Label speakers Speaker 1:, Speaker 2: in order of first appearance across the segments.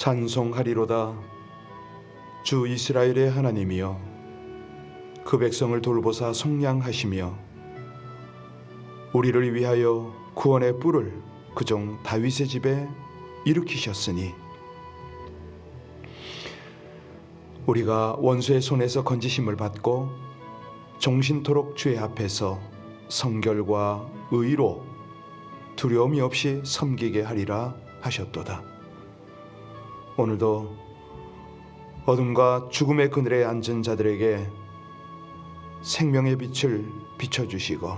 Speaker 1: 찬송하리로다. 주 이스라엘의 하나님이여, 그 백성을 돌보사 속량하시며 우리를 위하여 구원의 뿔을 그 종 다윗의 집에 일으키셨으니, 우리가 원수의 손에서 건지심을 받고 종신토록 주의 앞에서 성결과 의로 두려움이 없이 섬기게 하리라 하셨도다. 오늘도 어둠과 죽음의 그늘에 앉은 자들에게 생명의 빛을 비춰주시고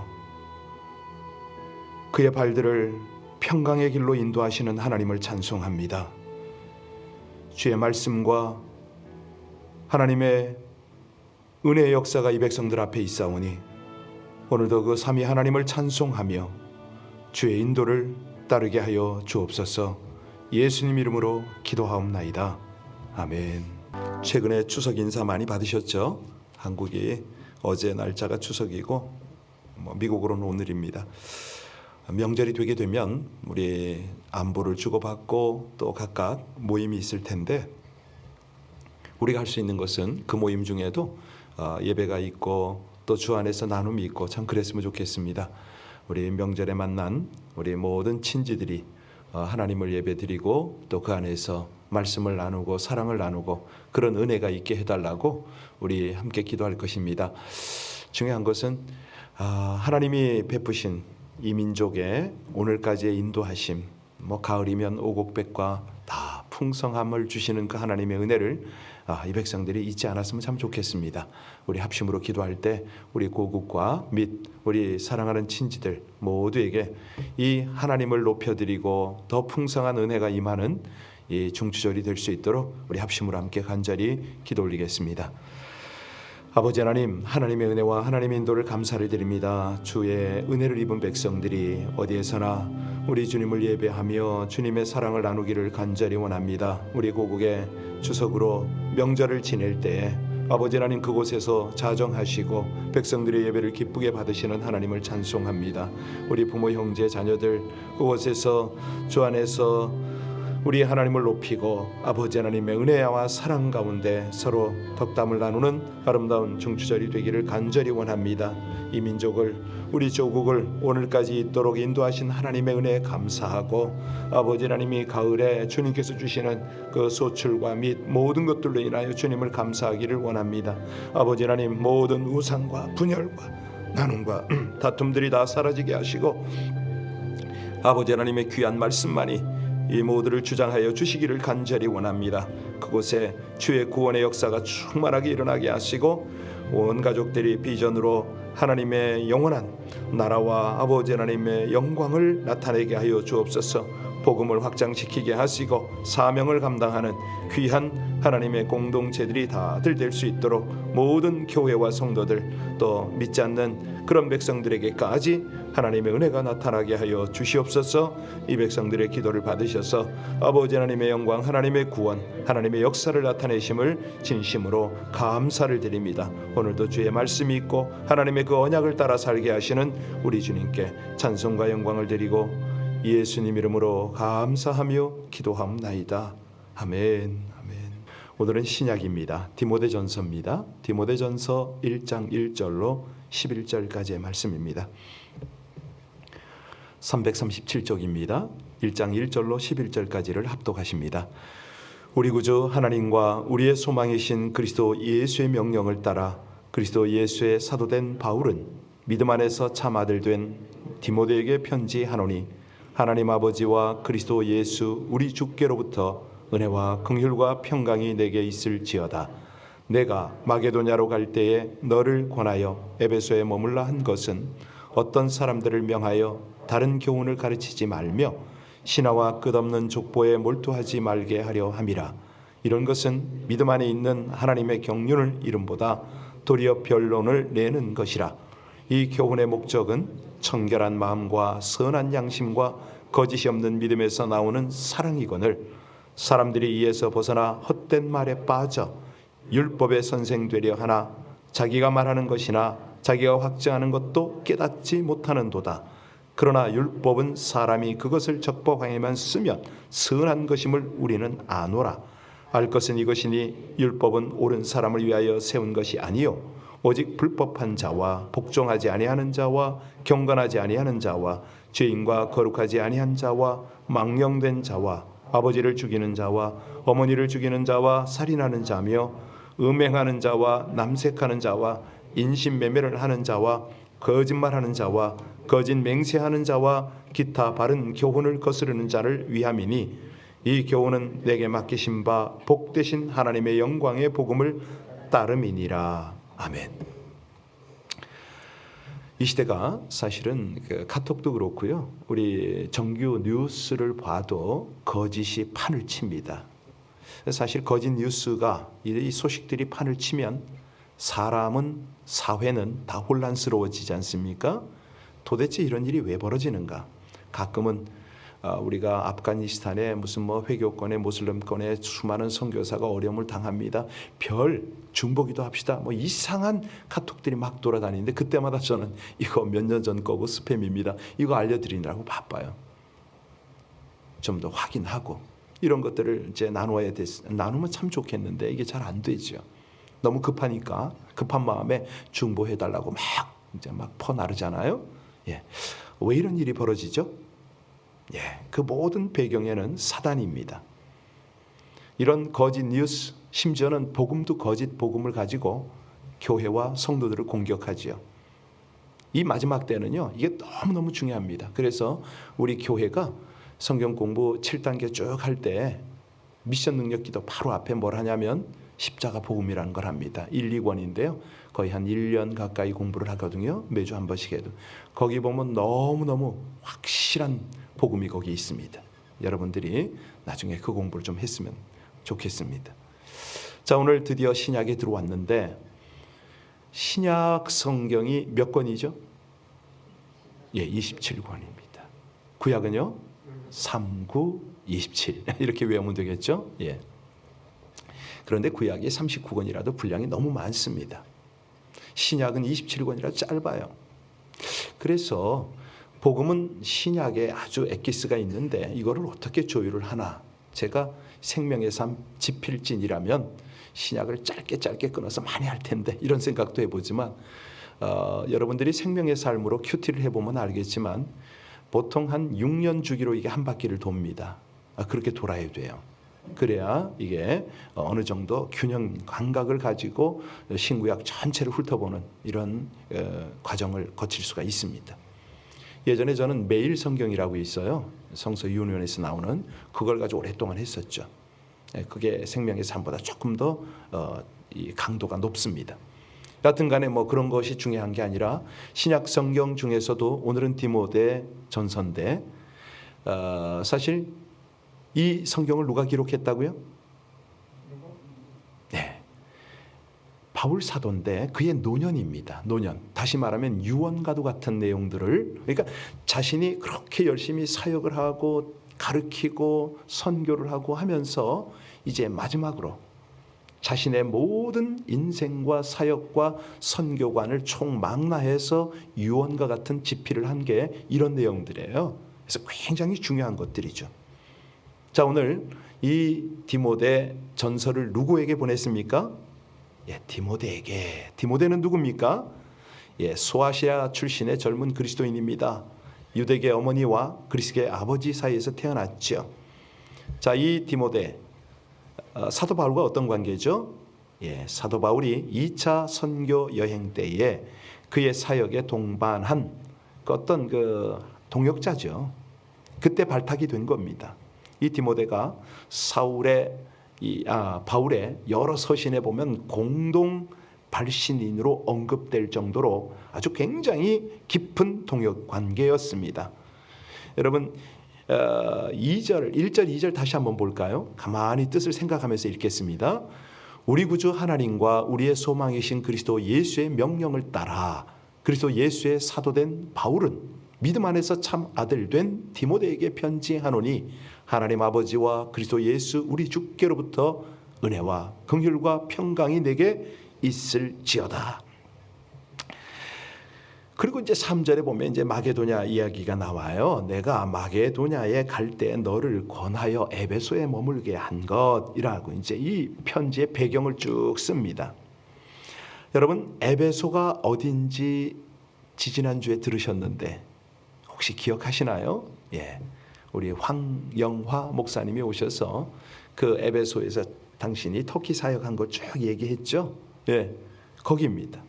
Speaker 1: 그의 발들을 평강의 길로 인도하시는 하나님을 찬송합니다. 주의 말씀과 하나님의 은혜의 역사가 이 백성들 앞에 있사오니 오늘도 그 삼위 하나님을 찬송하며 주의 인도를 따르게 하여 주옵소서. 예수님 이름으로 기도하옵나이다. 아멘. 최근에 추석 인사 많이 받으셨죠? 한국이 어제 날짜가 추석이고 미국으로는 오늘입니다. 명절이 되게 되면 우리 안부를 주고받고 또 각각 모임이 있을 텐데, 우리가 할 수 있는 것은 그 모임 중에도 예배가 있고 또 주 안에서 나눔이 있고 참 그랬으면 좋겠습니다. 우리 명절에 만난 우리 모든 친지들이 하나님을 예배드리고 또 그 안에서 말씀을 나누고 사랑을 나누고 그런 은혜가 있게 해달라고 우리 함께 기도할 것입니다. 중요한 것은 하나님이 베푸신 이 민족의 오늘까지의 인도하심, 가을이면 오곡백과 다 풍성함을 주시는 그 하나님의 은혜를 이 백성들이 잊지 않았으면 참 좋겠습니다. 우리 합심으로 기도할 때 우리 고국과 및 우리 사랑하는 친지들 모두에게 이 하나님을 높여드리고 더 풍성한 은혜가 임하는 이 중추절이 될 수 있도록 우리 합심으로 함께 간절히 기도 올리겠습니다. 아버지 하나님, 하나님의 은혜와 하나님의 인도를 감사를 드립니다. 주의 은혜를 입은 백성들이 어디에서나 우리 주님을 예배하며 주님의 사랑을 나누기를 간절히 원합니다. 우리 고국의 추석으로 명절을 지낼 때에 아버지 하나님 그곳에서 자정하시고 백성들의 예배를 기쁘게 받으시는 하나님을 찬송합니다. 우리 부모 형제 자녀들 그곳에서 주 안에서 우리 하나님을 높이고 아버지 하나님의 은혜와 사랑 가운데 서로 덕담을 나누는 아름다운 중추절이 되기를 간절히 원합니다. 이 민족을, 우리 조국을 오늘까지 있도록 인도하신 하나님의 은혜에 감사하고 아버지 하나님이 가을에 주님께서 주시는 그 소출과 및 모든 것들로 인하여 주님을 감사하기를 원합니다. 아버지 하나님, 모든 우상과 분열과 나눔과 다툼들이 다 사라지게 하시고 아버지 하나님의 귀한 말씀만이 이 모두를 주장하여 주시기를 간절히 원합니다. 그곳에 주의 구원의 역사가 충만하게 일어나게 하시고 온 가족들이 비전으로 하나님의 영원한 나라와 아버지 하나님의 영광을 나타내게 하여 주옵소서. 복음을 확장시키게 하시고 사명을 감당하는 귀한 하나님의 공동체들이 다들 될 수 있도록 모든 교회와 성도들 또 믿지 않는 그런 백성들에게까지 하나님의 은혜가 나타나게 하여 주시옵소서. 이 백성들의 기도를 받으셔서 아버지 하나님의 영광, 하나님의 구원, 하나님의 역사를 나타내심을 진심으로 감사를 드립니다. 오늘도 주의 말씀이 있고 하나님의 그 언약을 따라 살게 하시는 우리 주님께 찬송과 영광을 드리고 예수님 이름으로 감사하며 기도하옵나이다. 아멘. 아멘. 오늘은 신약입니다. 디모데전서입니다. 디모데전서 1장 1절로 11절까지의 말씀입니다. 337쪽입니다. 1장 1절로 11절까지를 합독하십니다. 우리 구주 하나님과 우리의 소망이신 그리스도 예수의 명령을 따라 그리스도 예수의 사도된 바울은 믿음 안에서 참 아들 된 디모데에게 편지하노니, 하나님 아버지와 그리스도 예수 우리 주께로부터 은혜와 긍휼과 평강이 내게 있을지어다. 내가 마게도냐로 갈 때에 너를 권하여 에베소에 머물라 한 것은 어떤 사람들을 명하여 다른 교훈을 가르치지 말며 신화와 끝없는 족보에 몰두하지 말게 하려 함이라. 이런 것은 믿음 안에 있는 하나님의 경륜을 이름보다 도리어 변론을 내는 것이라. 이 교훈의 목적은 청결한 마음과 선한 양심과 거짓이 없는 믿음에서 나오는 사랑이거늘 사람들이 이에서 벗어나 헛된 말에 빠져 율법의 선생되려 하나 자기가 말하는 것이나 자기가 확증하는 것도 깨닫지 못하는도다. 그러나 율법은 사람이 그것을 적법하게만 쓰면 선한 것임을 우리는 아노라. 알 것은 이것이니 율법은 옳은 사람을 위하여 세운 것이 아니요 오직 불법한 자와 복종하지 아니하는 자와 경건하지 아니하는 자와 죄인과 거룩하지 아니한 자와 망령된 자와 아버지를 죽이는 자와 어머니를 죽이는 자와 살인하는 자며 음행하는 자와 남색하는 자와 인신매매를 하는 자와 거짓말하는 자와 거짓 맹세하는 자와 기타 바른 교훈을 거스르는 자를 위함이니 이 교훈은 내게 맡기신 바 복되신 하나님의 영광의 복음을 따름이니라. 아멘. 이 시대가 사실은 카톡도 그렇고요. 우리 정규 뉴스를 봐도 거짓이 판을 칩니다. 사실 거짓 뉴스가 이 소식들이 판을 치면 사람은 사회는 다 혼란스러워지지 않습니까? 도대체 이런 일이 왜 벌어지는가? 가끔은 우리가 아프가니스탄에 무슨 회교권에 모슬렘권에 수많은 선교사가 어려움을 당합니다. 별 중보기도 합시다. 이상한 카톡들이 막 돌아다니는데 그때마다 저는 이거 몇 년 전 거고 스팸입니다. 이거 알려드리느라고 바빠요. 좀 더 확인하고 이런 것들을 이제 나누면 참 좋겠는데 이게 잘 안 되죠. 너무 급하니까 급한 마음에 중보해달라고 막 퍼나르잖아요. 예, 왜 이런 일이 벌어지죠? 예, 그 모든 배경에는 사단입니다. 이런 거짓 뉴스, 심지어는 복음도 거짓 복음을 가지고 교회와 성도들을 공격하지요. 이 마지막 때는요, 이게 너무너무 중요합니다. 그래서 우리 교회가 성경 공부 7단계 쭉 할 때 미션 능력 기도 바로 앞에 뭘 하냐면 십자가 복음이라는 걸 합니다. 1, 2권인데요. 거의 한 1년 가까이 공부를 하거든요. 매주 한 번씩 해도. 거기 보면 너무너무 확실한 복음이 거기 있습니다. 여러분들이 나중에 그 공부를 좀 했으면 좋겠습니다. 자, 오늘 드디어 신약에 들어왔는데 신약 성경이 몇 권이죠? 예, 27권입니다. 구약은요? 3, 9, 27 이렇게 외우면 되겠죠? 예. 그런데 구약이 39권이라도 분량이 너무 많습니다. 신약은 27권이라 짧아요. 그래서 복음은 신약에 아주 엑기스가 있는데 이거를 어떻게 조율을 하나. 제가 생명의 삶 지필진이라면 신약을 짧게 끊어서 많이 할 텐데 이런 생각도 해보지만 여러분들이 생명의 삶으로 큐티를 해보면 알겠지만 보통 한 6년 주기로 이게 한 바퀴를 돕니다. 그렇게 돌아야 돼요. 그래야 이게 어느 정도 균형 감각을 가지고 신구약 전체를 훑어보는 이런 과정을 거칠 수가 있습니다. 예전에 저는 매일 성경이라고 있어요. 성서 유니온에서 나오는 그걸 가지고 오랫동안 했었죠. 그게 생명의 삶보다 조금 더 이 강도가 높습니다. 여하튼 간에 그런 것이 중요한 게 아니라 신약 성경 중에서도 오늘은 디모데 전서인데 사실 이 성경을 누가 기록했다고요? 네, 바울 사도인데 그의 노년입니다. 노년. 다시 말하면 유언과도 같은 내용들을, 그러니까 자신이 그렇게 열심히 사역을 하고 가르치고 선교를 하고 하면서 이제 마지막으로 자신의 모든 인생과 사역과 선교관을 총망라해서 유언과 같은 집필을 한 게 이런 내용들이에요. 그래서 굉장히 중요한 것들이죠. 자, 오늘 이 디모데 전서를 누구에게 보냈습니까? 예, 디모데에게. 디모데는 누굽니까? 예, 소아시아 출신의 젊은 그리스도인입니다. 유대계 어머니와 그리스계 아버지 사이에서 태어났죠. 자, 이 디모데 사도 바울과 어떤 관계죠? 예, 사도 바울이 2차 선교 여행 때에 그의 사역에 동반한 어떤 동역자죠. 그때 발탁이 된 겁니다. 이 디모데가 바울의 여러 서신에 보면 공동 발신인으로 언급될 정도로 아주 굉장히 깊은 동역 관계였습니다. 여러분 1절, 2절 다시 한번 볼까요? 가만히 뜻을 생각하면서 읽겠습니다. 우리 구주 하나님과 우리의 소망이신 그리스도 예수의 명령을 따라 그리스도 예수의 사도된 바울은 믿음 안에서 참 아들 된 디모데에게 편지하노니 하나님 아버지와 그리스도 예수 우리 주께로부터 은혜와 긍휼과 평강이 내게 있을지어다. 그리고 이제 3절에 보면 이제 마게도냐 이야기가 나와요. 내가 마게도냐에 갈 때 너를 권하여 에베소에 머물게 한 것이라고 이제 이 편지의 배경을 쭉 씁니다. 여러분, 에베소가 어딘지 지지난주에 들으셨는데 혹시 기억하시나요? 예. 우리 황영화 목사님이 오셔서 그 에베소에서 당신이 터키 사역한 거 쭉 얘기했죠. 예. 거기입니다.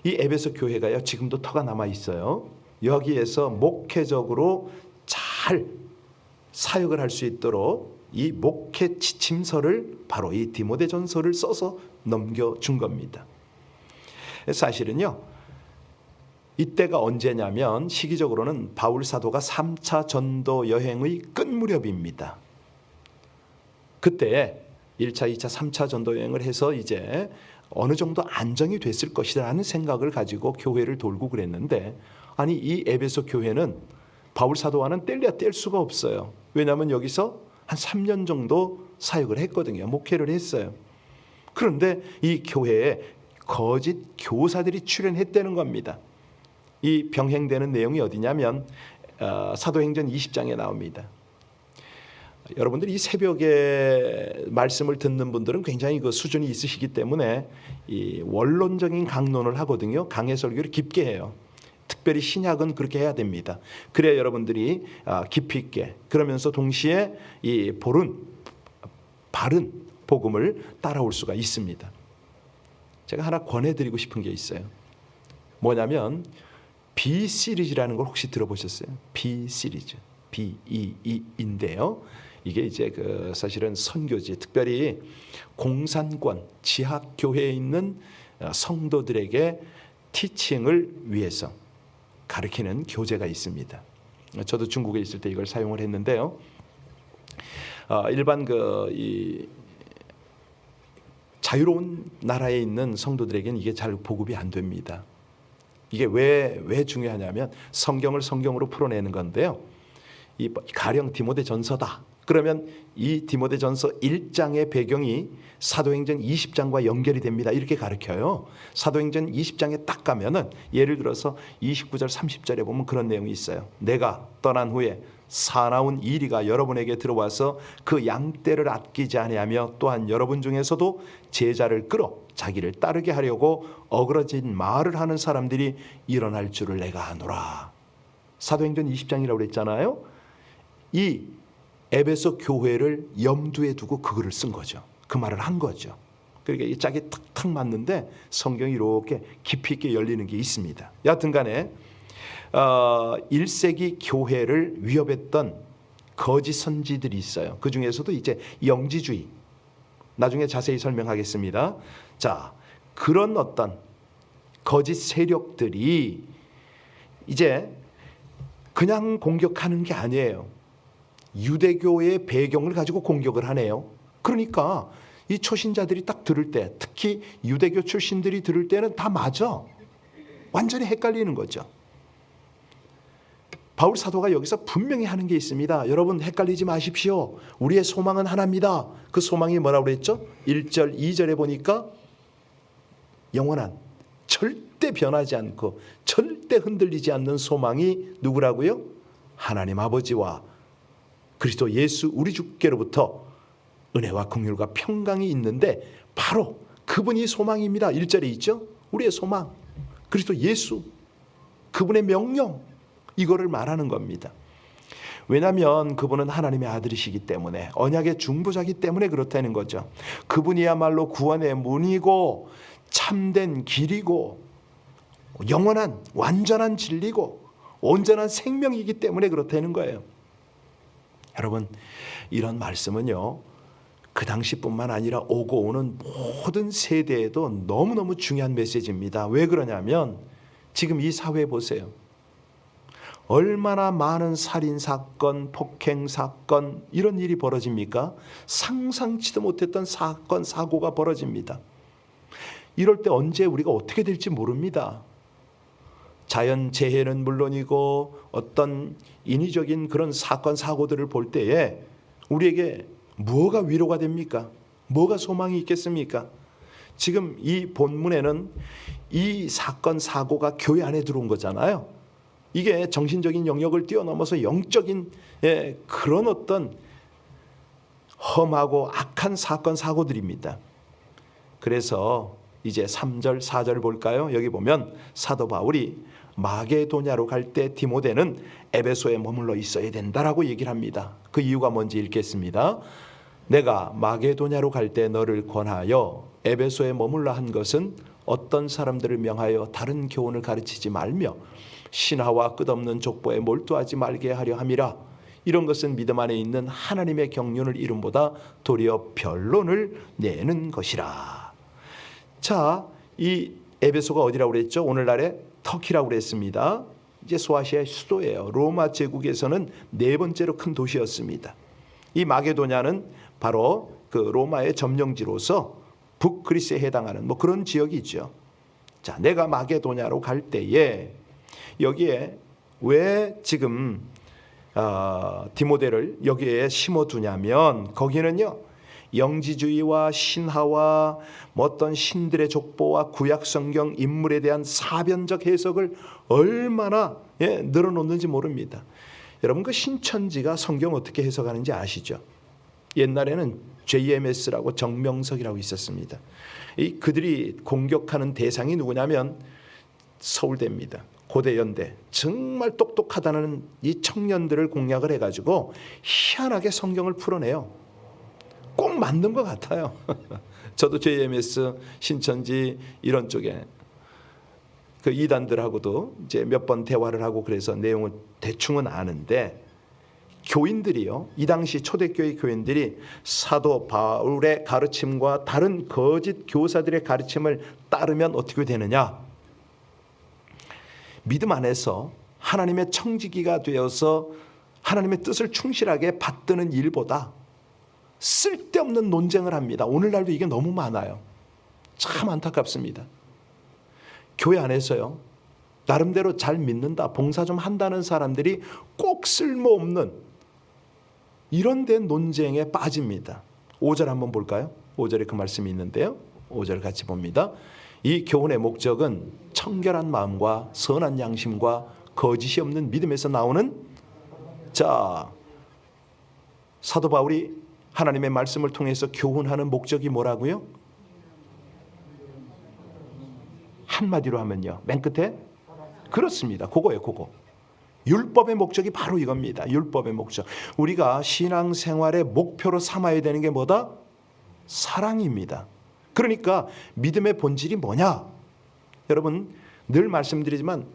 Speaker 1: 이 에베소 교회가요, 지금도 터가 남아 있어요. 여기에서 목회적으로 잘 사역을 할 수 있도록 이 목회 지침서를 바로 이 디모데전서를 써서 넘겨준 겁니다. 사실은요, 이때가 언제냐면 시기적으로는 바울 사도가 3차 전도 여행의 끝 무렵입니다. 그때 1차, 2차, 3차 전도 여행을 해서 이제 어느 정도 안정이 됐을 것이라는 생각을 가지고 교회를 돌고 그랬는데, 아니 이 에베소 교회는 바울 사도와는 뗄 수가 없어요. 왜냐하면 여기서 한 3년 정도 사역을 했거든요. 목회를 했어요. 그런데 이 교회에 거짓 교사들이 출연했다는 겁니다. 이 병행되는 내용이 어디냐면 사도행전 20장에 나옵니다. 여러분들이 이 새벽에 말씀을 듣는 분들은 굉장히 그 수준이 있으시기 때문에 이 원론적인 강론을 하거든요. 강해 설교를 깊게 해요. 특별히 신약은 그렇게 해야 됩니다. 그래야 여러분들이 깊이 있게, 그러면서 동시에 이 바른 복음을 따라올 수가 있습니다. 제가 하나 권해드리고 싶은 게 있어요. 뭐냐면 B 시리즈라는 걸 혹시 들어보셨어요? B 시리즈, BEE인데요. 이게 이제 그 사실은 선교지, 특별히 공산권 지학 교회에 있는 성도들에게 티칭을 위해서 가르치는 교재가 있습니다. 저도 중국에 있을 때 이걸 사용을 했는데요. 일반 이 자유로운 나라에 있는 성도들에게는 이게 잘 보급이 안 됩니다. 이게 왜 중요하냐면 성경을 성경으로 풀어내는 건데요. 이 가령 디모데전서다. 그러면 이 디모데전서 1장의 배경이 사도행전 20장과 연결이 됩니다. 이렇게 가르쳐요. 사도행전 20장에 딱 가면은 예를 들어서 29절 30절에 보면 그런 내용이 있어요. 내가 떠난 후에 사나운 이리가 여러분에게 들어와서 그 양떼를 아끼지 아니하며 또한 여러분 중에서도 제자를 끌어 자기를 따르게 하려고 어그러진 말을 하는 사람들이 일어날 줄을 내가 아노라. 사도행전 20장이라고 그랬잖아요. 이 에베소 교회를 염두에 두고 그 글을 쓴 거죠. 그 말을 한 거죠. 그러니까 이 짝이 탁탁 맞는데 성경이 이렇게 깊이 있게 열리는 게 있습니다. 여하튼 간에 1세기 교회를 위협했던 거짓 선지들이 있어요. 그 중에서도 이제 영지주의, 나중에 자세히 설명하겠습니다. 자, 그런 어떤 거짓 세력들이 이제 그냥 공격하는 게 아니에요. 유대교의 배경을 가지고 공격을 하네요. 그러니까 이 초신자들이 딱 들을 때, 특히 유대교 출신들이 들을 때는 다 맞아. 완전히 헷갈리는 거죠. 바울 사도가 여기서 분명히 하는 게 있습니다. 여러분 헷갈리지 마십시오. 우리의 소망은 하나입니다. 그 소망이 뭐라고 그랬죠? 1절 2절에 보니까 영원한, 절대 변하지 않고 절대 흔들리지 않는 소망이 누구라고요? 하나님 아버지와 그리스도 예수 우리 주께로부터 은혜와 긍휼과 평강이 있는데 바로 그분이 소망입니다. 1절에 있죠? 우리의 소망, 그리스도 예수, 그분의 명령, 이거를 말하는 겁니다. 왜냐하면 그분은 하나님의 아들이시기 때문에, 언약의 중보자이기 때문에 그렇다는 거죠. 그분이야말로 구원의 문이고 참된 길이고 영원한 완전한 진리고 온전한 생명이기 때문에 그렇다는 거예요. 여러분, 이런 말씀은요, 그 당시뿐만 아니라 오고 오는 모든 세대에도 너무너무 중요한 메시지입니다. 왜 그러냐면 지금 이 사회 보세요. 얼마나 많은 살인사건, 폭행사건, 이런 일이 벌어집니까? 상상치도 못했던 사건, 사고가 벌어집니다. 이럴 때 언제 우리가 어떻게 될지 모릅니다. 자연재해는 물론이고 어떤 인위적인 그런 사건, 사고들을 볼 때에 우리에게 뭐가 위로가 됩니까? 뭐가 소망이 있겠습니까? 지금 이 본문에는 이 사건 사고가 교회 안에 들어온 거잖아요. 이게 정신적인 영역을 뛰어넘어서 영적인 그런 어떤 험하고 악한 사건 사고들입니다. 그래서 이제 3절 4절 볼까요? 여기 보면 사도 바울이 마게도냐로 갈 때 디모데는 에베소에 머물러 있어야 된다라고 얘기를 합니다. 그 이유가 뭔지 읽겠습니다. 내가 마게도냐로 갈 때 너를 권하여 에베소에 머물러 한 것은 어떤 사람들을 명하여 다른 교훈을 가르치지 말며 신하와 끝없는 족보에 몰두하지 말게 하려 함이라. 이런 것은 믿음 안에 있는 하나님의 경륜을 이름보다 도리어 변론을 내는 것이라. 자, 이 에베소가 어디라고 그랬죠? 오늘날의 터키라고 그랬습니다. 이제 소아시아의 수도예요. 로마 제국에서는 네 번째로 큰 도시였습니다. 이 마게도냐는 바로 그 로마의 점령지로서 북그리스에 해당하는 뭐 그런 지역이 있죠. 자, 내가 마게도냐로 갈 때에 여기에 왜 지금 디모데를 여기에 심어두냐면 거기는요 영지주의와 신화와 어떤 신들의 족보와 구약 성경 인물에 대한 사변적 해석을 얼마나 늘어놓는지 모릅니다. 여러분 그 신천지가 성경 어떻게 해석하는지 아시죠? 옛날에는 JMS라고 정명석이라고 있었습니다. 그들이 공격하는 대상이 누구냐면 서울대입니다. 고대 연대 정말 똑똑하다는 이 청년들을 공략을 해가지고 희한하게 성경을 풀어내요. 꼭 맞는 것 같아요. 저도 JMS, 신천지 이런 쪽에 그 이단들하고도 이제 몇 번 대화를 하고 그래서 내용을 대충은 아는데 교인들이요, 이 당시 초대교회 교인들이 사도 바울의 가르침과 다른 거짓 교사들의 가르침을 따르면 어떻게 되느냐? 믿음 안에서 하나님의 청지기가 되어서 하나님의 뜻을 충실하게 받드는 일보다 쓸데없는 논쟁을 합니다. 오늘날도 이게 너무 많아요. 참 안타깝습니다. 교회 안에서요, 나름대로 잘 믿는다, 봉사 좀 한다는 사람들이 꼭 쓸모없는 이런 데 논쟁에 빠집니다. 5절 한번 볼까요? 5절에 그 말씀이 있는데요. 5절 같이 봅니다. 이 교훈의 목적은 청결한 마음과 선한 양심과 거짓이 없는 믿음에서 나오는, 자, 사도 바울이 하나님의 말씀을 통해서 교훈하는 목적이 뭐라고요? 한마디로 하면요, 맨 끝에 그렇습니다. 그거예요. 그거. 율법의 목적이 바로 이겁니다. 율법의 목적. 우리가 신앙생활의 목표로 삼아야 되는 게 뭐다? 사랑입니다. 그러니까 믿음의 본질이 뭐냐? 여러분 늘 말씀드리지만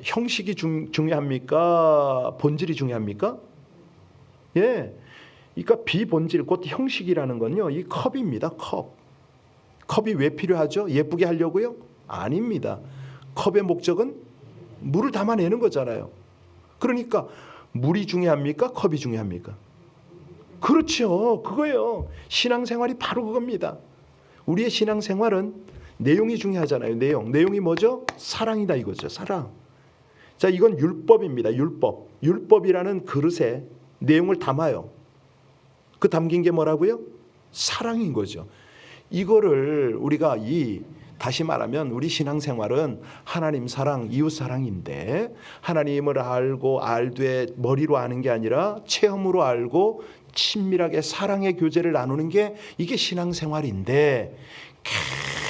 Speaker 1: 형식이 중요합니까? 본질이 중요합니까? 예. 그러니까 비본질, 곧 형식이라는 건요, 이 컵입니다. 컵이 왜 필요하죠? 예쁘게 하려고요? 아닙니다. 컵의 목적은 물을 담아내는 거잖아요. 그러니까 물이 중요합니까? 컵이 중요합니까? 그렇죠. 그거예요. 신앙생활이 바로 그겁니다. 우리의 신앙생활은 내용이 중요하잖아요. 내용이 뭐죠? 사랑이다 이거죠. 사랑. 자, 이건 율법입니다. 율법이라는 그릇에 내용을 담아요. 그 담긴 게 뭐라고요? 사랑인 거죠. 이거를 우리가 다시 말하면 우리 신앙생활은 하나님 사랑, 이웃 사랑인데, 하나님을 알고 알되 머리로 아는 게 아니라 체험으로 알고 친밀하게 사랑의 교제를 나누는 게 이게 신앙생활인데,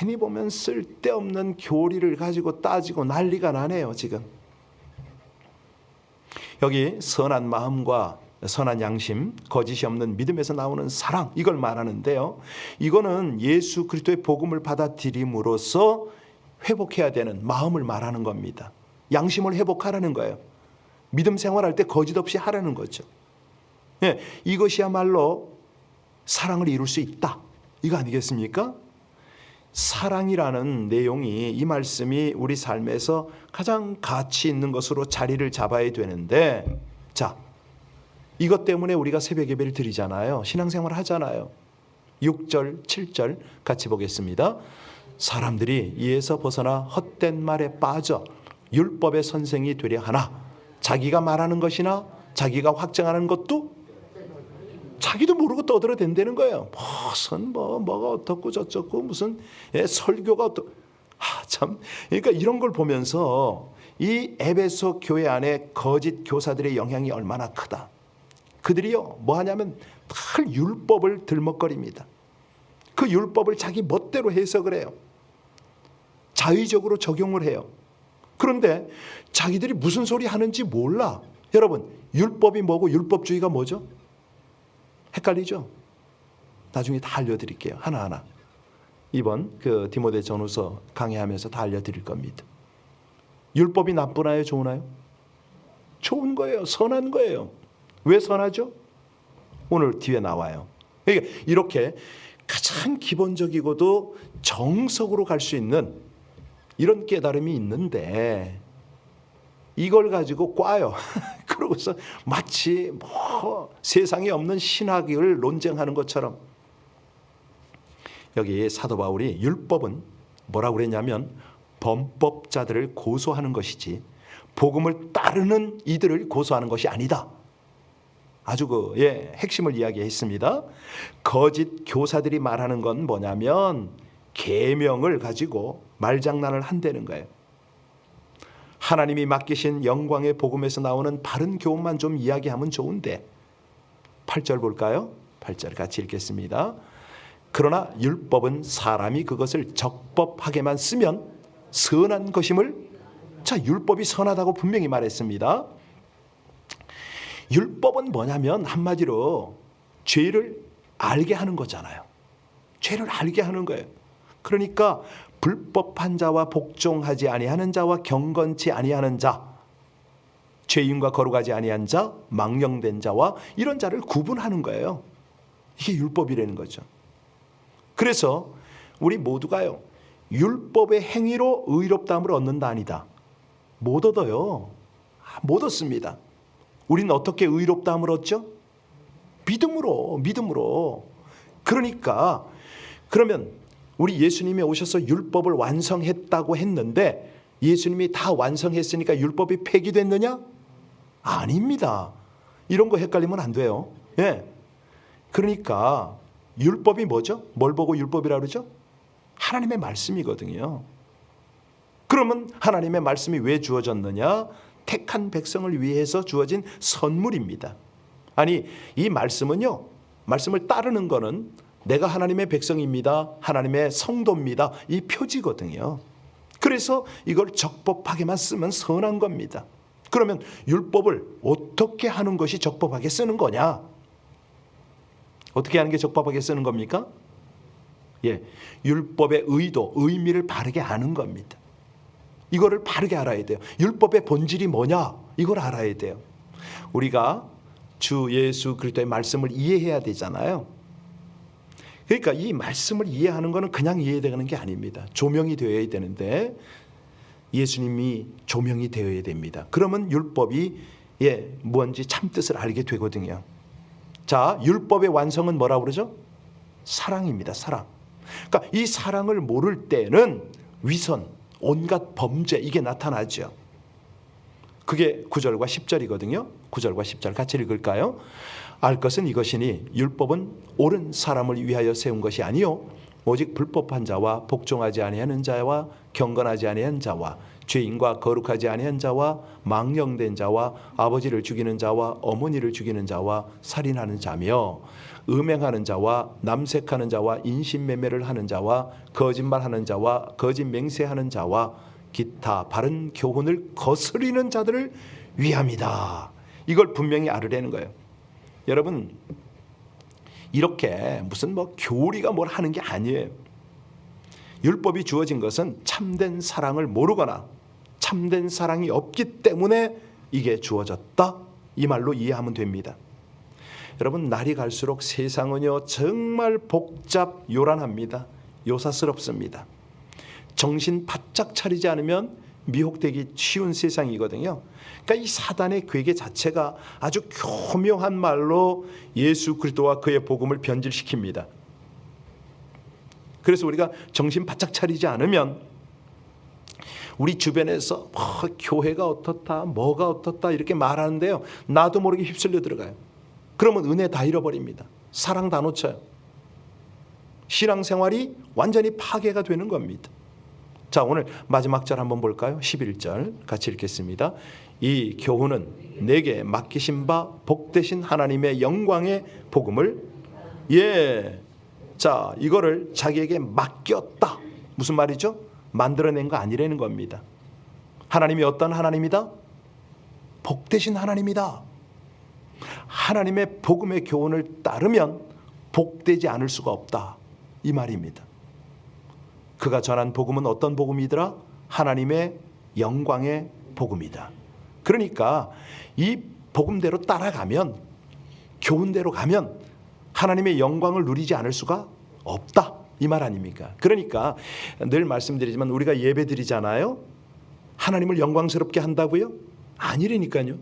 Speaker 1: 괜히 보면 쓸데없는 교리를 가지고 따지고 난리가 나네요. 지금 여기 선한 마음과 선한 양심, 거짓이 없는 믿음에서 나오는 사랑, 이걸 말하는데요, 이거는 예수 그리스도의 복음을 받아들임으로써 회복해야 되는 마음을 말하는 겁니다. 양심을 회복하라는 거예요. 믿음 생활할 때 거짓 없이 하라는 거죠. 예, 이것이야말로 사랑을 이룰 수 있다, 이거 아니겠습니까? 사랑이라는 내용이, 이 말씀이 우리 삶에서 가장 가치 있는 것으로 자리를 잡아야 되는데, 자, 이것 때문에 우리가 새벽 예배를 드리잖아요. 신앙생활 하잖아요. 6절, 7절 같이 보겠습니다. 사람들이 이에서 벗어나 헛된 말에 빠져 율법의 선생이 되려 하나, 자기가 말하는 것이나 자기가 확정하는 것도 자기도 모르고 떠들어댄다는 거예요. 무슨 뭐가 어떻고 저쩌고 무슨 설교가 어떻고, 참, 그러니까 이런 걸 보면서 이 에베소 교회 안에 거짓 교사들의 영향이 얼마나 크다. 그들이요 뭐 하냐면 늘 율법을 들먹거립니다. 그 율법을 자기 멋대로 해석을 해요. 자의적으로 적용을 해요. 그런데 자기들이 무슨 소리 하는지 몰라. 여러분, 율법이 뭐고 율법주의가 뭐죠? 헷갈리죠? 나중에 다 알려드릴게요. 하나하나. 이번 디모데 전후서 강의하면서 다 알려드릴 겁니다. 율법이 나쁘나요? 좋으나요? 좋은 거예요. 선한 거예요. 왜 선하죠? 오늘 뒤에 나와요. 그러니까 이렇게 가장 기본적이고도 정석으로 갈 수 있는 이런 깨달음이 있는데 이걸 가지고 꽈요. 그러고서 마치 뭐 세상에 없는 신학을 논쟁하는 것처럼. 여기 사도 바울이 율법은 뭐라고 그랬냐면 범법자들을 고소하는 것이지 복음을 따르는 이들을 고소하는 것이 아니다. 아주 핵심을 이야기했습니다. 거짓 교사들이 말하는 건 뭐냐면 계명을 가지고 말장난을 한다는 거예요. 하나님이 맡기신 영광의 복음에서 나오는 바른 교훈만 좀 이야기하면 좋은데 8절 볼까요? 8절 같이 읽겠습니다. 그러나 율법은 사람이 그것을 적법하게만 쓰면 선한 것임을. 자, 율법이 선하다고 분명히 말했습니다. 율법은 뭐냐면 한마디로 죄를 알게 하는 거잖아요. 죄를 알게 하는 거예요. 그러니까 불법한 자와 복종하지 아니하는 자와 경건치 아니하는 자, 죄인과 거룩하지 아니한 자, 망령된 자와 이런 자를 구분하는 거예요. 이게 율법이라는 거죠. 그래서 우리 모두가요, 율법의 행위로 의롭다함을 얻는다 아니다. 못 얻어요. 못 얻습니다. 우리는 어떻게 의롭다함을 얻죠? 믿음으로. 그러니까 그러면 우리 예수님이 오셔서 율법을 완성했다고 했는데 예수님이 다 완성했으니까 율법이 폐기됐느냐? 아닙니다. 이런 거 헷갈리면 안 돼요. 예. 그러니까 율법이 뭐죠? 뭘 보고 율법이라고 그러죠? 하나님의 말씀이거든요. 그러면 하나님의 말씀이 왜 주어졌느냐? 택한 백성을 위해서 주어진 선물입니다. 아니, 이 말씀은요, 말씀을 따르는 거는 내가 하나님의 백성입니다, 하나님의 성도입니다, 이 표지거든요. 그래서 이걸 적법하게만 쓰면 선한 겁니다. 그러면 율법을 어떻게 하는 것이 적법하게 쓰는 거냐? 어떻게 하는 게 적법하게 쓰는 겁니까? 율법의 의도, 의미를 바르게 아는 겁니다. 이거를 바르게 알아야 돼요. 율법의 본질이 뭐냐? 이걸 알아야 돼요. 우리가 주 예수 그리스도의 말씀을 이해해야 되잖아요. 그러니까 이 말씀을 이해하는 것은 그냥 이해되는 게 아닙니다. 조명이 되어야 되는데 예수님이 조명이 되어야 됩니다. 그러면 율법이 뭔지 참뜻을 알게 되거든요. 자, 율법의 완성은 뭐라고 그러죠? 사랑입니다. 사랑. 그러니까 이 사랑을 모를 때는 위선, 온갖 범죄 이게 나타나죠. 그게 9절과 10절이거든요. 9절과 10절 같이 읽을까요? 알 것은 이것이니 율법은 옳은 사람을 위하여 세운 것이 아니요 오직 불법한 자와 복종하지 아니하는 자와 경건하지 아니한 자와 죄인과 거룩하지 아니한 자와 망령된 자와 아버지를 죽이는 자와 어머니를 죽이는 자와 살인하는 자며 음행하는 자와 남색하는 자와 인신매매를 하는 자와 거짓말하는 자와 거짓 맹세하는 자와 기타 바른 교훈을 거스리는 자들을 위함이다. 이걸 분명히 알으라는 거예요. 여러분, 이렇게 무슨 교리가 뭘 하는 게 아니에요. 율법이 주어진 것은 참된 사랑을 모르거나 참된 사랑이 없기 때문에 이게 주어졌다. 이 말로 이해하면 됩니다. 여러분, 날이 갈수록 세상은요 정말 복잡 요란합니다. 요사스럽습니다. 정신 바짝 차리지 않으면 미혹되기 쉬운 세상이거든요. 그러니까 이 사단의 괴계 자체가 아주 교묘한 말로 예수 그리스도와 그의 복음을 변질시킵니다. 그래서 우리가 정신 바짝 차리지 않으면 우리 주변에서 교회가 어떻다, 뭐가 어떻다 이렇게 말하는데요, 나도 모르게 휩쓸려 들어가요. 그러면 은혜 다 잃어버립니다. 사랑 다 놓쳐요. 신앙생활이 완전히 파괴가 되는 겁니다. 자, 오늘 마지막 절 한번 볼까요? 11절 같이 읽겠습니다. 이 교훈은 내게 맡기신 바 복되신 하나님의 영광의 복음을 자, 이거를 자기에게 맡겼다. 무슨 말이죠? 만들어낸 거 아니라는 겁니다. 하나님이 어떤 하나님이다? 복되신 하나님이다. 하나님의 복음의 교훈을 따르면 복되지 않을 수가 없다, 이 말입니다. 그가 전한 복음은 어떤 복음이더라? 하나님의 영광의 복음이다. 그러니까 이 복음대로 따라가면, 교훈대로 가면 하나님의 영광을 누리지 않을 수가 없다, 이 말 아닙니까? 그러니까 늘 말씀드리지만 우리가 예배 드리잖아요. 하나님을 영광스럽게 한다고요? 아니라니까요.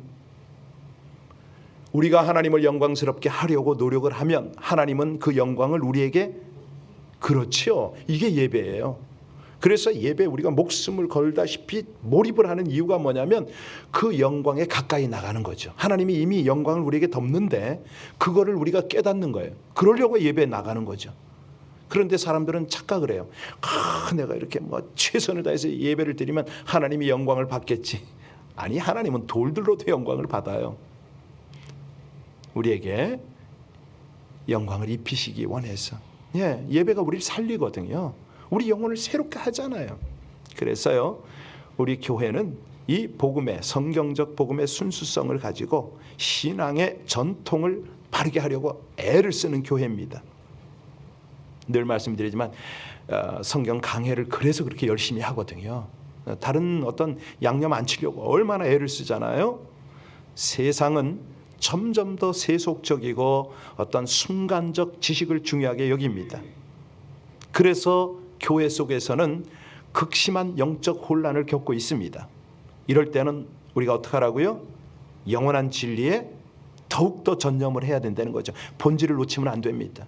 Speaker 1: 우리가 하나님을 영광스럽게 하려고 노력을 하면 하나님은 그 영광을 우리에게, 그렇죠, 이게 예배예요. 그래서 예배에 우리가 목숨을 걸다시피 몰입을 하는 이유가 뭐냐면 그 영광에 가까이 나가는 거죠. 하나님이 이미 영광을 우리에게 덮는데 그거를 우리가 깨닫는 거예요. 그러려고 예배에 나가는 거죠. 그런데 사람들은 착각을 해요. 내가 이렇게 최선을 다해서 예배를 드리면 하나님이 영광을 받겠지. 아니, 하나님은 돌들로도 영광을 받아요. 우리에게 영광을 입히시기 원해서 예배가 우리를 살리거든요. 우리 영혼을 새롭게 하잖아요. 그래서요, 우리 교회는 이 복음의, 성경적 복음의 순수성을 가지고 신앙의 전통을 바르게 하려고 애를 쓰는 교회입니다. 늘 말씀드리지만 성경 강해를 그래서 그렇게 열심히 하거든요. 다른 어떤 양념 안 치려고 얼마나 애를 쓰잖아요. 세상은 점점 더 세속적이고 어떤 순간적 지식을 중요하게 여깁니다. 그래서 교회 속에서는 극심한 영적 혼란을 겪고 있습니다. 이럴 때는 우리가 어떻게 하라고요? 영원한 진리에 더욱더 전념을 해야 된다는 거죠. 본질을 놓치면 안 됩니다.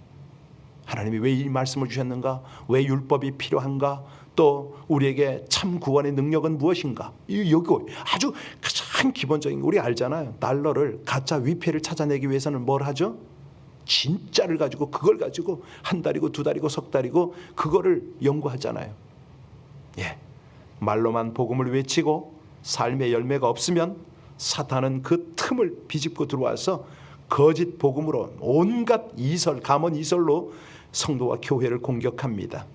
Speaker 1: 하나님이 왜 이 말씀을 주셨는가? 왜 율법이 필요한가? 또 우리에게 참 구원의 능력은 무엇인가? 여기 아주 가장 기본적인, 우리 알잖아요. 달러를, 가짜 위패를 찾아내기 위해서는 뭘 하죠? 진짜를 가지고, 그걸 가지고 한 달이고 두 달이고 석 달이고 그거를 연구하잖아요. 말로만 복음을 외치고 삶의 열매가 없으면 사탄은 그 틈을 비집고 들어와서 거짓 복음으로 온갖 이설, 감언 이설로 성도와 교회를 공격합니다.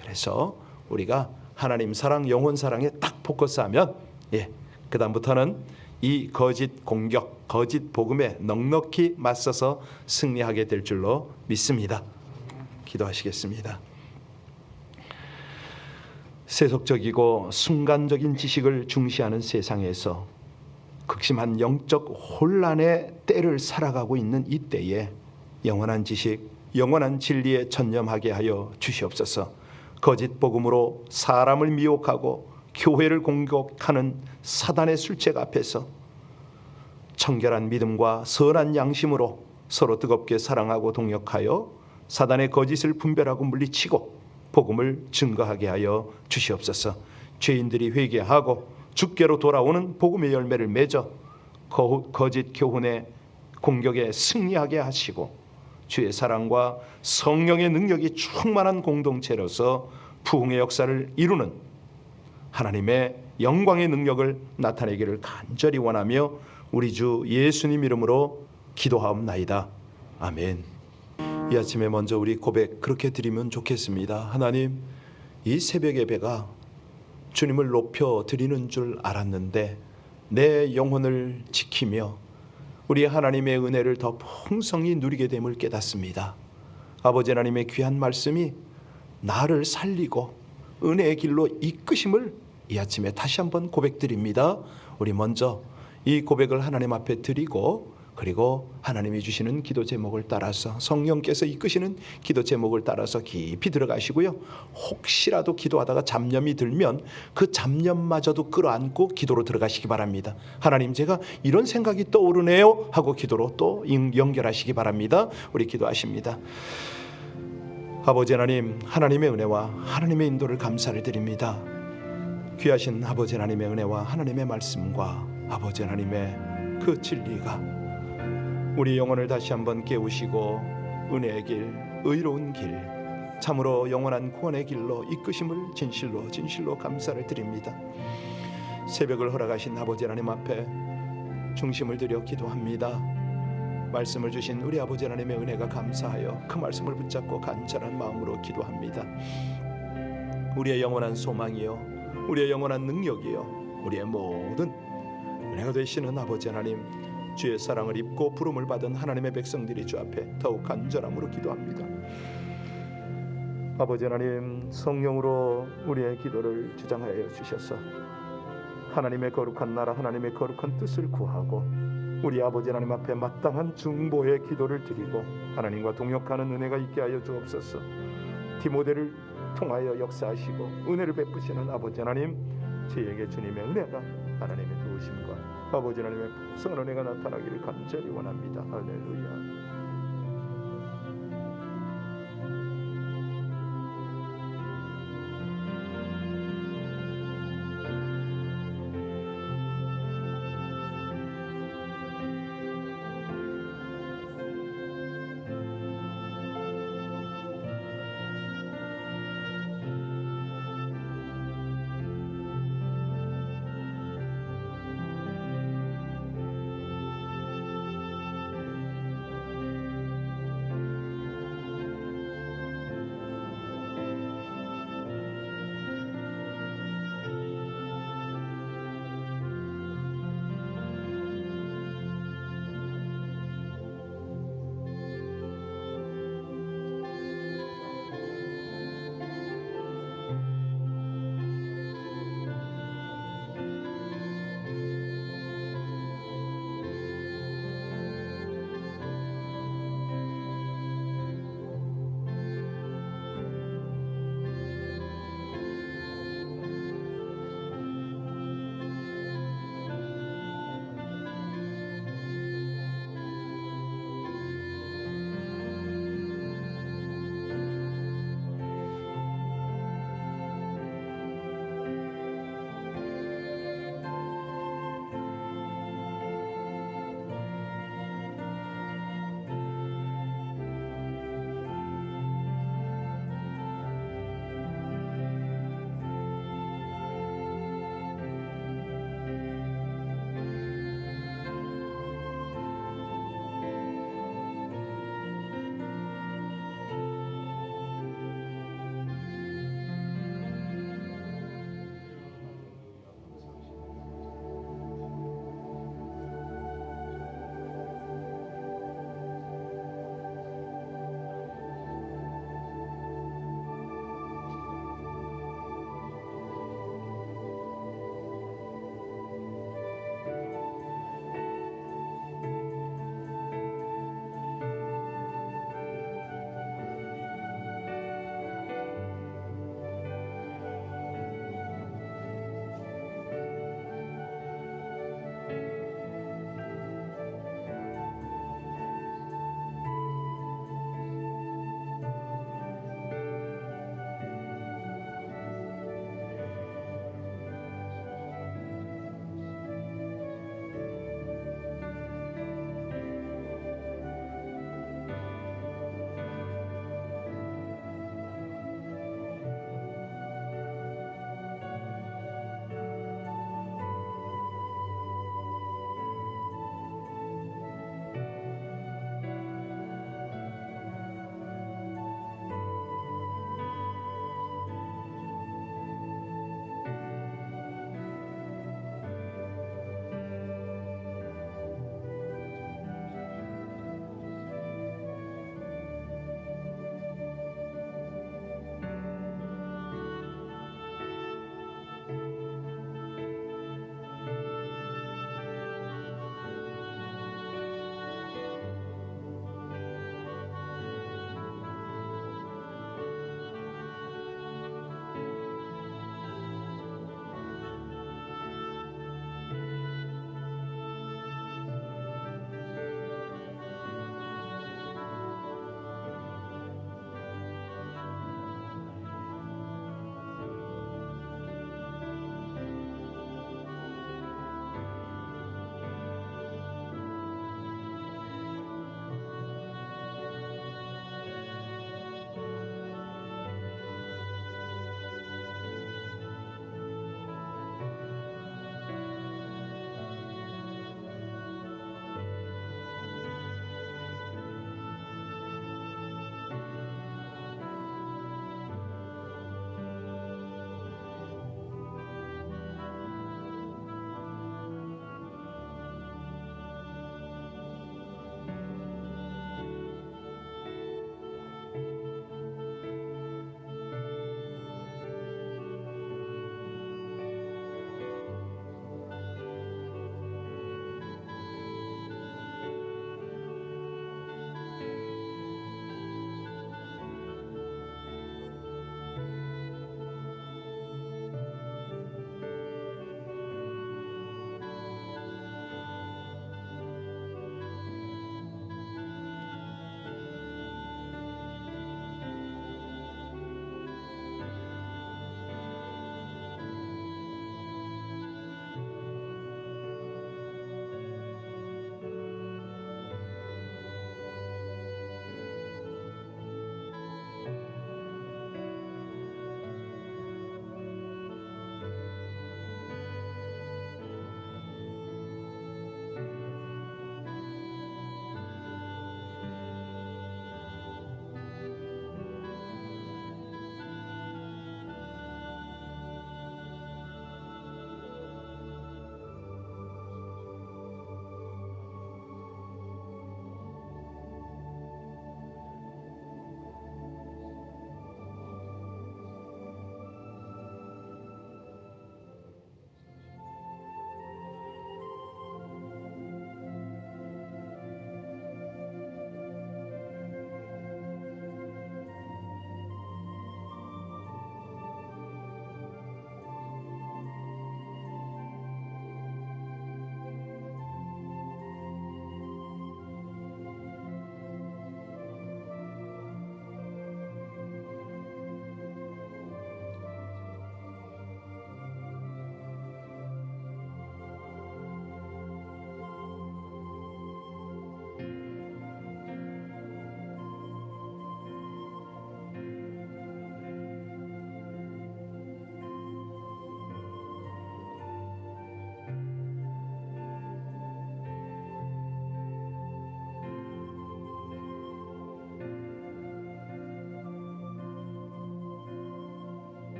Speaker 1: 그래서 우리가 하나님 사랑, 영혼 사랑에 딱 포커스하면 그 다음부터는 이 거짓 공격, 거짓 복음에 넉넉히 맞서서 승리하게 될 줄로 믿습니다. 기도하시겠습니다. 세속적이고 순간적인 지식을 중시하는 세상에서 극심한 영적 혼란의 때를 살아가고 있는 이때에 영원한 지식, 영원한 진리에 전념하게 하여 주시옵소서. 거짓 복음으로 사람을 미혹하고 교회를 공격하는 사단의 술책 앞에서 청결한 믿음과 선한 양심으로 서로 뜨겁게 사랑하고 동역하여 사단의 거짓을 분별하고 물리치고 복음을 증거하게 하여 주시옵소서. 죄인들이 회개하고 주께로 돌아오는 복음의 열매를 맺어 거짓 교훈의 공격에 승리하게 하시고 주의 사랑과 성령의 능력이 충만한 공동체로서 부흥의 역사를 이루는 하나님의 영광의 능력을 나타내기를 간절히 원하며 우리 주 예수님 이름으로 기도하옵나이다. 아멘. 이 아침에 먼저 우리 고백 그렇게 드리면 좋겠습니다. 하나님, 이 새벽 예배가 주님을 높여 드리는 줄 알았는데 내 영혼을 지키며 우리 하나님의 은혜를 더 풍성히 누리게 됨을 깨닫습니다. 아버지 하나님의 귀한 말씀이 나를 살리고 은혜의 길로 이끄심을 이 아침에 다시 한번 고백드립니다. 우리 먼저 이 고백을 하나님 앞에 드리고 그리고 하나님이 주시는 기도 제목을 따라서 성령께서 이끄시는 기도 제목을 따라서 깊이 들어가시고요. 혹시라도 기도하다가 잡념이 들면 그 잡념마저도 끌어안고 기도로 들어가시기 바랍니다. 하나님, 제가 이런 생각이 떠오르네요 하고 기도로 또 연결하시기 바랍니다. 우리 기도하십니다. 아버지 하나님, 하나님의 은혜와 하나님의 인도를 감사를 드립니다. 귀하신 아버지 하나님의 은혜와 하나님의 말씀과 아버지 하나님의 그 진리가 우리 영혼을 다시 한번 깨우시고 은혜의 길, 의로운 길, 참으로 영원한 구원의 길로 이끄심을 진실로 감사를 드립니다. 새벽을 허락하신 아버지 하나님 앞에 중심을 들여 기도합니다. 말씀을 주신 우리 아버지 하나님의 은혜가 감사하여 그 말씀을 붙잡고 간절한 마음으로 기도합니다. 우리의 영원한 소망이요, 우리의 영원한 능력이요, 우리의 모든 은혜가 되시는 아버지 하나님, 주의 사랑을 입고 부름을 받은 하나님의 백성들이 주 앞에 더욱 간절함으로 기도합니다. 아버지 하나님, 성령으로 우리의 기도를 주장하여 주셔서 하나님의 거룩한 나라, 하나님의 거룩한 뜻을 구하고 우리 아버지 하나님 앞에 마땅한 중보의 기도를 드리고 하나님과 동역하는 은혜가 있게 하여 주옵소서. 디모데를 통하여 역사하시고 은혜를 베푸시는 아버지 하나님, 저희에게 주님의 은혜가, 하나님의 도우심과 아버지 하나님의 풍성한 은혜가 나타나기를 간절히 원합니다. 할렐루야.